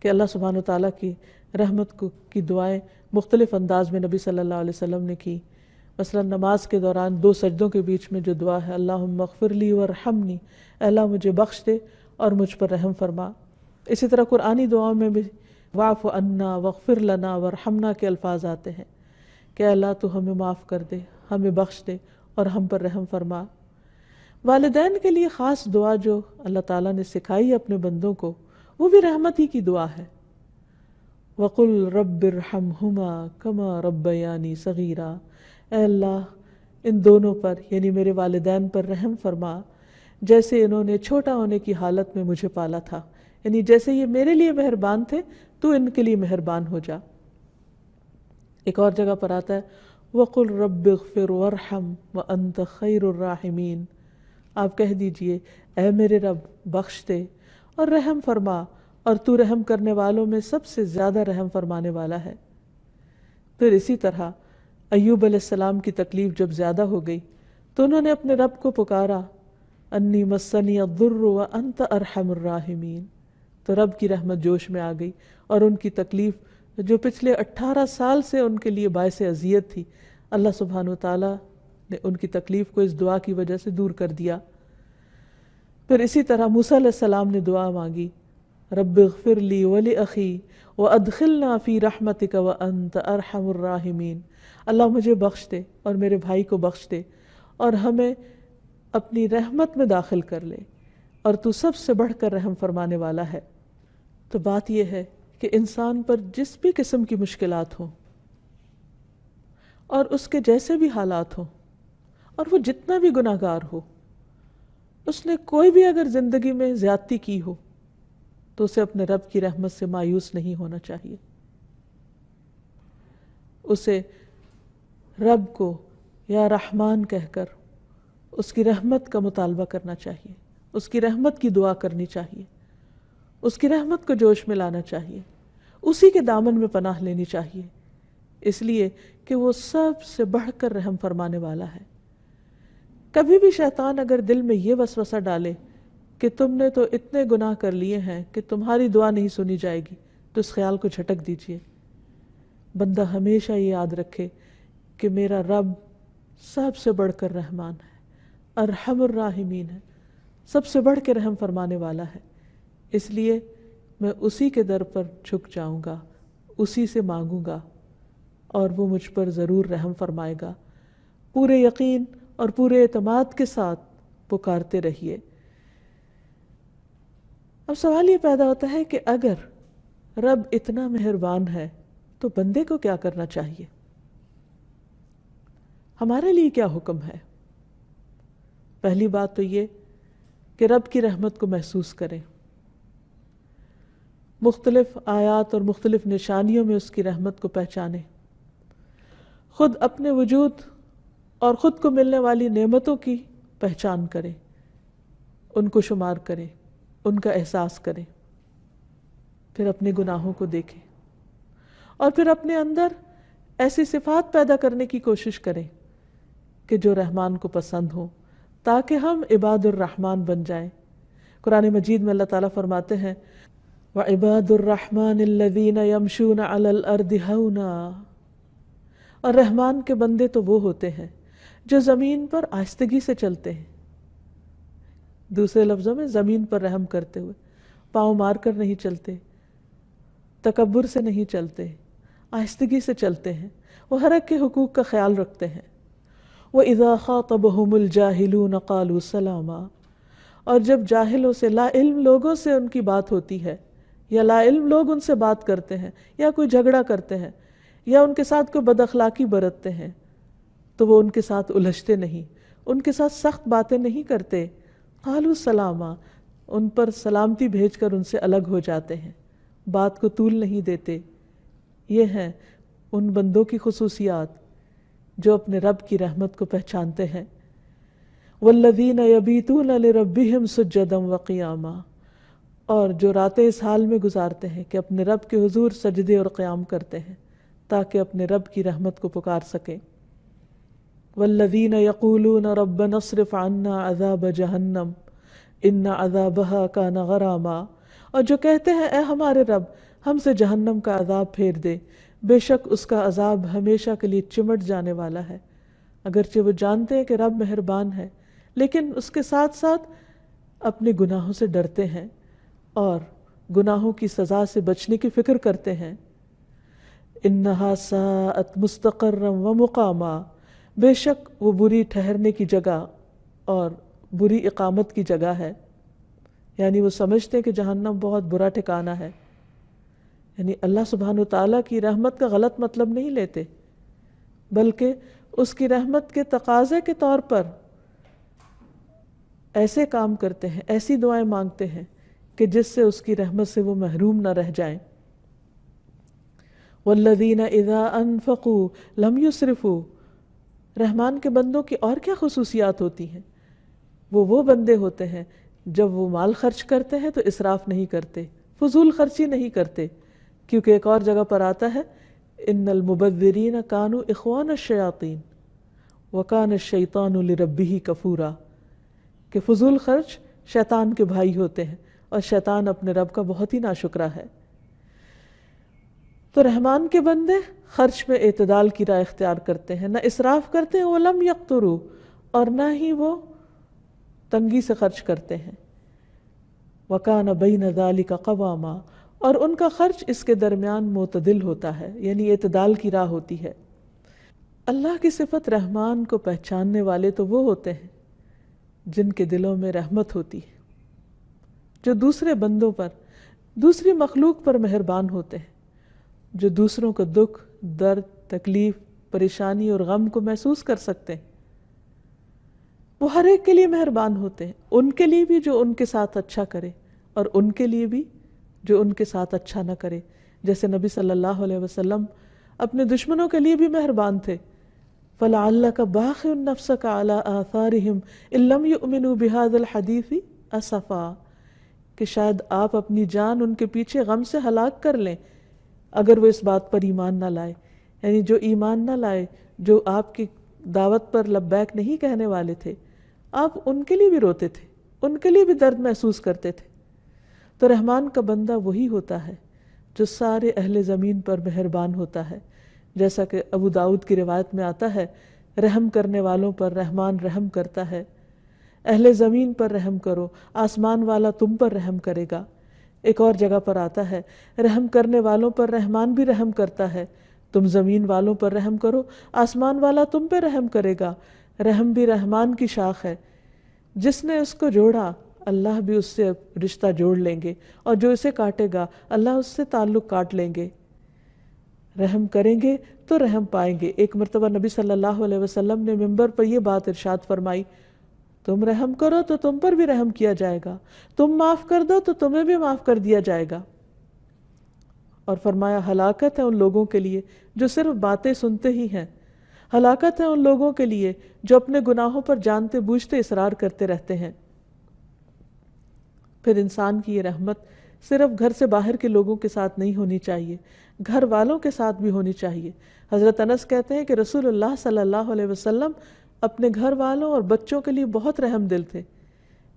کہ اللہ سبحانہ وتعالیٰ کی رحمت کی دعائیں مختلف انداز میں نبی صلی اللہ علیہ وسلم نے کی۔ مثلا نماز کے دوران 2 سجدوں کے بیچ میں جو دعا ہے، اللہم اغفر لی ورحمنی، اے اللہ مجھے بخش دے اور مجھ پر رحم فرما۔ اسی طرح قرآنی دعاؤں میں بھی واعف عنا واغفر لنا ورحمنا کے الفاظ آتے ہیں کہ اے اللہ تو ہمیں معاف کر دے، ہمیں بخش دے اور ہم پر رحم فرما۔ والدین کے لیے خاص دعا جو اللہ تعالیٰ نے سکھائی اپنے بندوں کو، وہ بھی رحمت ہی کی دعا ہے۔ وَقُلْ رَبِّ ارْحَمْهُمَا كَمَا رَبَّيَانِي صَغِيرًا، اے اللہ ان دونوں پر یعنی میرے والدین پر رحم فرما جیسے انہوں نے چھوٹا ہونے کی حالت میں مجھے پالا تھا، یعنی جیسے یہ میرے لیے مہربان تھے تو ان کے لیے مہربان ہو جا۔ ایک اور جگہ پر آتا ہے وَقُلْ رَبِّ اغْفِرْ وَارْحَمْ وَأَنْتَ خَيْرُ الرَّاحِمِينَ، آپ کہہ دیجئے اے میرے رب بخش دے اور رحم فرما، اور تو رحم کرنے والوں میں سب سے زیادہ رحم فرمانے والا ہے۔ پھر اسی طرح ایوب علیہ السلام کی تکلیف جب زیادہ ہو گئی تو انہوں نے اپنے رب کو پکارا، انی مسنی الضر وانت ارحم الراحمین، تو رب کی رحمت جوش میں آ گئی اور ان کی تکلیف جو پچھلے 18 سال سے ان کے لیے باعث اذیت تھی، اللہ سبحانہ وتعالیٰ نے ان کی تکلیف کو اس دعا کی وجہ سے دور کر دیا۔ پھر اسی طرح موسیٰ علیہ السلام نے دعا مانگی، رب اغفر لی ولأخی وادخلنا فی رحمتک وانت ارحم الراحمین، اللہ مجھے بخش دے اور میرے بھائی کو بخش دے اور ہمیں اپنی رحمت میں داخل کر لے، اور تو سب سے بڑھ کر رحم فرمانے والا ہے۔ تو بات یہ ہے کہ انسان پر جس بھی قسم کی مشکلات ہوں اور اس کے جیسے بھی حالات ہوں اور وہ جتنا بھی گناہ گار ہو، اس نے کوئی بھی اگر زندگی میں زیادتی کی ہو تو اسے اپنے رب کی رحمت سے مایوس نہیں ہونا چاہیے، اسے رب کو یا رحمان کہہ کر اس کی رحمت کا مطالبہ کرنا چاہیے، اس کی رحمت کی دعا کرنی چاہیے، اس کی رحمت کو جوش میں لانا چاہیے، اسی کے دامن میں پناہ لینی چاہیے، اس لیے کہ وہ سب سے بڑھ کر رحم فرمانے والا ہے۔ کبھی بھی شیطان اگر دل میں یہ وسوسہ ڈالے کہ تم نے تو اتنے گناہ کر لیے ہیں کہ تمہاری دعا نہیں سنی جائے گی، تو اس خیال کو جھٹک دیجئے۔ بندہ ہمیشہ یہ یاد رکھے کہ میرا رب سب سے بڑھ کر رحمان ہے، ارحم الراحمین ہے، سب سے بڑھ کے رحم فرمانے والا ہے، اس لیے میں اسی کے در پر جھک جاؤں گا، اسی سے مانگوں گا اور وہ مجھ پر ضرور رحم فرمائے گا۔ پورے یقین اور پورے اعتماد کے ساتھ پکارتے رہیے۔ اب سوال یہ پیدا ہوتا ہے کہ اگر رب اتنا مہربان ہے تو بندے کو کیا کرنا چاہیے؟ ہمارے لیے کیا حکم ہے؟ پہلی بات تو یہ کہ رب کی رحمت کو محسوس کریں، مختلف آیات اور مختلف نشانیوں میں اس کی رحمت کو پہچانیں، خود اپنے وجود اور خود کو ملنے والی نعمتوں کی پہچان کریں، ان کو شمار کریں، ان کا احساس کریں، پھر اپنے گناہوں کو دیکھیں اور پھر اپنے اندر ایسی صفات پیدا کرنے کی کوشش کریں کہ جو رحمان کو پسند ہو، تاکہ ہم عباد الرحمن بن جائیں۔ قرآن مجید میں اللہ تعالیٰ فرماتے ہیں وَعِبَادُ الرَّحْمَنِ الَّذِينَ يَمْشُونَ عَلَى الْأَرْضِ هَوْنًا، اور رحمان کے بندے تو وہ ہوتے ہیں جو زمین پر آہستگی سے چلتے ہیں، دوسرے لفظوں میں زمین پر رحم کرتے ہوئے، پاؤں مار کر نہیں چلتے، تکبر سے نہیں چلتے، آہستگی سے چلتے ہیں، وہ ہر ایک کے حقوق کا خیال رکھتے ہیں۔ وَإِذَا خَاطَبَهُمُ الْجَاهِلُونَ قَالُوا سَلَامًا، اور جب جاہلوں سے، لا علم لوگوں سے ان کی بات ہوتی ہے، یا لا علم لوگ ان سے بات کرتے ہیں، یا کوئی جھگڑا کرتے ہیں، یا ان کے ساتھ کوئی بد اخلاقی برتتے ہیں، تو وہ ان کے ساتھ الجھتے نہیں، ان کے ساتھ سخت باتیں نہیں کرتے، قالوا سلاما، ان پر سلامتی بھیج کر ان سے الگ ہو جاتے ہیں، بات کو طول نہیں دیتے۔ یہ ہیں ان بندوں کی خصوصیات جو اپنے رب کی رحمت کو پہچانتے ہیں۔ والذین یبیتون لربہم سجدا وقیاما، اور جو راتیں اس حال میں گزارتے ہیں کہ اپنے رب کے حضور سجدے اور قیام کرتے ہیں تاکہ اپنے رب کی رحمت کو پکار سکیں۔ والذین یقولون ربنا اصرف عنا عذاب جہنم ان عذابها کان غراما، اور جو کہتے ہیں اے ہمارے رب ہم سے جہنم کا عذاب پھیر دے، بے شک اس کا عذاب ہمیشہ کے لیے چمٹ جانے والا ہے۔ اگرچہ وہ جانتے ہیں کہ رب مہربان ہے، لیکن اس کے ساتھ ساتھ اپنے گناہوں سے ڈرتے ہیں اور گناہوں کی سزا سے بچنے کی فکر کرتے ہیں۔ انہا ساءت مستقرا ومقاما، بے شک وہ بری ٹھہرنے کی جگہ اور بری اقامت کی جگہ ہے، یعنی وہ سمجھتے ہیں کہ جہنم بہت برا ٹھکانہ ہے۔ یعنی اللہ سبحانہ وتعالیٰ کی رحمت کا غلط مطلب نہیں لیتے، بلکہ اس کی رحمت کے تقاضے کے طور پر ایسے کام کرتے ہیں، ایسی دعائیں مانگتے ہیں کہ جس سے اس کی رحمت سے وہ محروم نہ رہ جائیں۔ والذین اذا انفقوا لم یسرفوا، رحمان کے بندوں کی اور کیا خصوصیات ہوتی ہیں؟ وہ بندے ہوتے ہیں جب وہ مال خرچ کرتے ہیں تو اسراف نہیں کرتے، فضول خرچی نہیں کرتے، کیونکہ ایک اور جگہ پر آتا ہے ان المبذرین کانوا اخوان الشیاطین وکان الشیطان لربہ کفورا، کہ فضول خرچ شیطان کے بھائی ہوتے ہیں اور شیطان اپنے رب کا بہت ہی ناشکرا ہے۔ تو رحمان کے بندے خرچ میں اعتدال کی راہ اختیار کرتے ہیں، نہ اسراف کرتے ہیں، ولم یقتروا، اور نہ ہی وہ تنگی سے خرچ کرتے ہیں۔ وَكَانَ بَيْنَ ذَلِكَ قَوَامًا، اور ان کا خرچ اس کے درمیان معتدل ہوتا ہے، یعنی اعتدال کی راہ ہوتی ہے۔ اللہ کی صفت رحمان کو پہچاننے والے تو وہ ہوتے ہیں جن کے دلوں میں رحمت ہوتی ہے، جو دوسرے بندوں پر، دوسری مخلوق پر مہربان ہوتے ہیں، جو دوسروں کو دکھ، درد، تکلیف، پریشانی اور غم کو محسوس کر سکتے ہیں۔ وہ ہر ایک کے لیے مہربان ہوتے ہیں، ان کے لیے بھی جو ان کے ساتھ اچھا کرے اور ان کے لیے بھی جو ان کے ساتھ اچھا نہ کرے۔ جیسے نبی صلی اللہ علیہ وسلم اپنے دشمنوں کے لیے بھی مہربان تھے۔ فَلَعَلَّكَ بَاخِعٌ نَفْسَكَ عَلَىٰ آثَارِهِمْ إِن لَّمْ يُؤْمِنُوا بِهَٰذَا الْحَدِيثِ أَسَفًا، کہ شاید آپ اپنی جان ان کے پیچھے غم سے ہلاک کر لیں اگر وہ اس بات پر ایمان نہ لائے، یعنی جو ایمان نہ لائے، جو آپ کی دعوت پر لبیک نہیں کہنے والے تھے، آپ ان کے لیے بھی روتے تھے، ان کے لیے بھی درد محسوس کرتے تھے۔ تو رحمان کا بندہ وہی ہوتا ہے جو سارے اہل زمین پر مہربان ہوتا ہے، جیسا کہ ابو داؤد کی روایت میں آتا ہے رحم کرنے والوں پر رحمان رحم کرتا ہے، اہل زمین پر رحم کرو، آسمان والا تم پر رحم کرے گا۔ ایک اور جگہ پر آتا ہے رحم کرنے والوں پر رحمان بھی رحم کرتا ہے، تم زمین والوں پر رحم کرو، آسمان والا تم پہ رحم کرے گا۔ رحم بھی رحمان کی شاخ ہے، جس نے اس کو جوڑا اللہ بھی اس سے رشتہ جوڑ لیں گے، اور جو اسے کاٹے گا اللہ اس سے تعلق کاٹ لیں گے۔ رحم کریں گے تو رحم پائیں گے۔ ایک مرتبہ نبی صلی اللہ علیہ وسلم نے منبر پر یہ بات ارشاد فرمائی، تم رحم کرو تو تم پر بھی رحم کیا جائے گا، تم معاف کر دو تو تمہیں بھی معاف کر دیا جائے گا۔ اور فرمایا ہلاکت ہے ان لوگوں کے لیے جو صرف باتیں سنتے ہی ہیں، ہلاکت ہے ان لوگوں کے لیے جو اپنے گناہوں پر جانتے بوجھتے اصرار کرتے رہتے ہیں۔ پھر انسان کی یہ رحمت صرف گھر سے باہر کے لوگوں کے ساتھ نہیں ہونی چاہیے، گھر والوں کے ساتھ بھی ہونی چاہیے۔ حضرت انس کہتے ہیں کہ رسول اللہ صلی اللہ علیہ وسلم اپنے گھر والوں اور بچوں کے لیے بہت رحم دل تھے،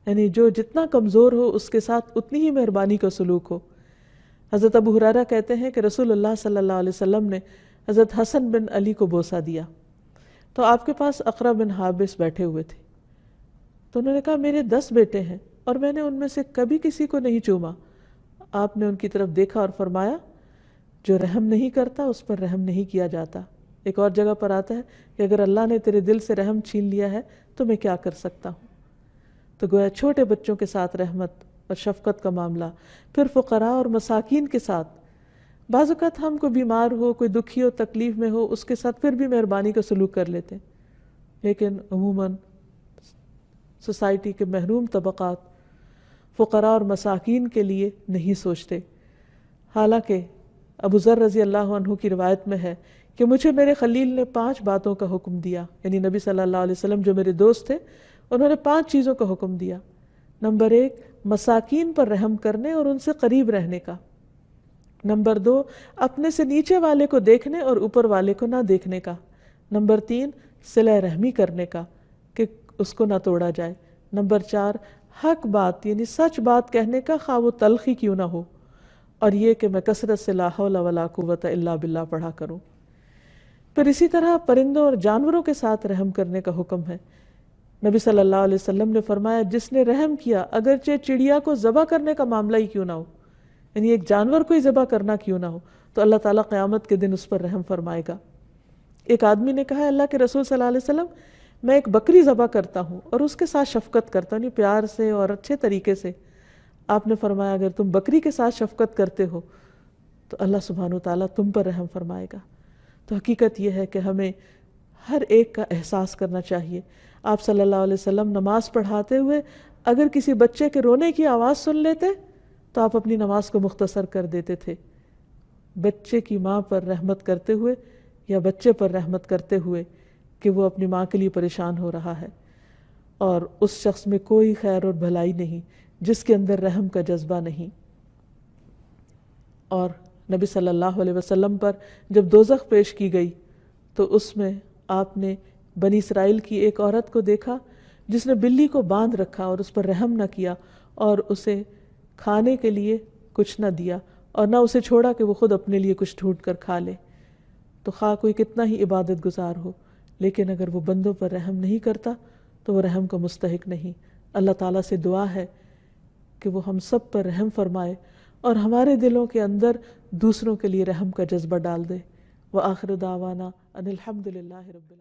یعنی جو جتنا کمزور ہو اس کے ساتھ اتنی ہی مہربانی کا سلوک ہو۔ حضرت ابو ہریرہ کہتے ہیں کہ رسول اللہ صلی اللہ علیہ وسلم نے حضرت حسن بن علی کو بوسہ دیا تو آپ کے پاس اقرا بن حابس بیٹھے ہوئے تھے، تو انہوں نے کہا میرے 10 بیٹے ہیں اور میں نے ان میں سے کبھی کسی کو نہیں چوما۔ آپ نے ان کی طرف دیکھا اور فرمایا جو رحم نہیں کرتا اس پر رحم نہیں کیا جاتا۔ ایک اور جگہ پر آتا ہے کہ اگر اللہ نے تیرے دل سے رحم چھین لیا ہے تو میں کیا کر سکتا ہوں۔ تو گویا چھوٹے بچوں کے ساتھ رحمت اور شفقت کا معاملہ، پھر فقراء اور مساکین کے ساتھ۔ بعض اوقات ہم کوئی بیمار ہو، کوئی دکھی ہو، تکلیف میں ہو، اس کے ساتھ پھر بھی مہربانی کا سلوک کر لیتے ہیں، لیکن عموماً سوسائٹی کے محروم طبقات فقراء اور مساکین کے لیے نہیں سوچتے۔ حالانکہ ابو ذر رضی اللہ عنہ کی روایت میں ہے کہ مجھے میرے خلیل نے 5 باتوں کا حکم دیا، یعنی نبی صلی اللہ علیہ وسلم جو میرے دوست تھے انہوں نے 5 چیزوں کا حکم دیا۔ نمبر 1 مساکین پر رحم کرنے اور ان سے قریب رہنے کا۔ نمبر 2 اپنے سے نیچے والے کو دیکھنے اور اوپر والے کو نہ دیکھنے کا۔ نمبر 3 صلہ رحمی کرنے کا کہ اس کو نہ توڑا جائے۔ نمبر 4 حق بات یعنی سچ بات کہنے کا خواہ وہ تلخی کیوں نہ ہو، اور یہ کہ میں کثرت سے لا حول ولا قوت الا باللہ پڑھا کروں۔ پھر اسی طرح پرندوں اور جانوروں کے ساتھ رحم کرنے کا حکم ہے۔ نبی صلی اللہ علیہ وسلم نے فرمایا جس نے رحم کیا اگرچہ چڑیا کو ذبح کرنے کا معاملہ ہی کیوں نہ ہو، یعنی ایک جانور کو ہی ذبح کرنا کیوں نہ ہو، تو اللہ تعالیٰ قیامت کے دن اس پر رحم فرمائے گا۔ ایک آدمی نے کہا اللہ کے رسول صلی اللہ علیہ وسلم میں ایک بکری ذبح کرتا ہوں اور اس کے ساتھ شفقت کرتا ہوں، یعنی پیار سے اور اچھے طریقے سے۔ آپ نے فرمایا اگر تم بکری کے ساتھ شفقت کرتے ہو تو اللہ سبحانہ وتعالیٰ تم پر رحم فرمائے گا۔ تو حقیقت یہ ہے کہ ہمیں ہر ایک کا احساس کرنا چاہیے۔ آپ صلی اللہ علیہ وسلم نماز پڑھاتے ہوئے اگر کسی بچے کے رونے کی آواز سن لیتے تو آپ اپنی نماز کو مختصر کر دیتے تھے۔ بچے کی ماں پر رحمت کرتے ہوئے یا بچے پر رحمت کرتے ہوئے کہ وہ اپنی ماں کے لیے پریشان ہو رہا ہے، اور اس شخص میں کوئی خیر اور بھلائی نہیں جس کے اندر رحم کا جذبہ نہیں۔ اور نبی صلی اللہ علیہ وسلم پر جب دوزخ پیش کی گئی تو اس میں آپ نے بنی اسرائیل کی ایک عورت کو دیکھا جس نے بلی کو باندھ رکھا اور اس پر رحم نہ کیا اور اسے کھانے کے لیے کچھ نہ دیا اور نہ اسے چھوڑا کہ وہ خود اپنے لیے کچھ ڈھونڈ کر کھا لے۔ تو خواہ کوئی کتنا ہی عبادت گزار ہو، لیکن اگر وہ بندوں پر رحم نہیں کرتا تو وہ رحم کا مستحق نہیں۔ اللہ تعالیٰ سے دعا ہے کہ وہ ہم سب پر رحم فرمائے اور ہمارے دلوں کے اندر دوسروں کے لیے رحم کا جذبہ ڈال دے۔ وآخر دعوانا ان الحمد للہ رب العالمین۔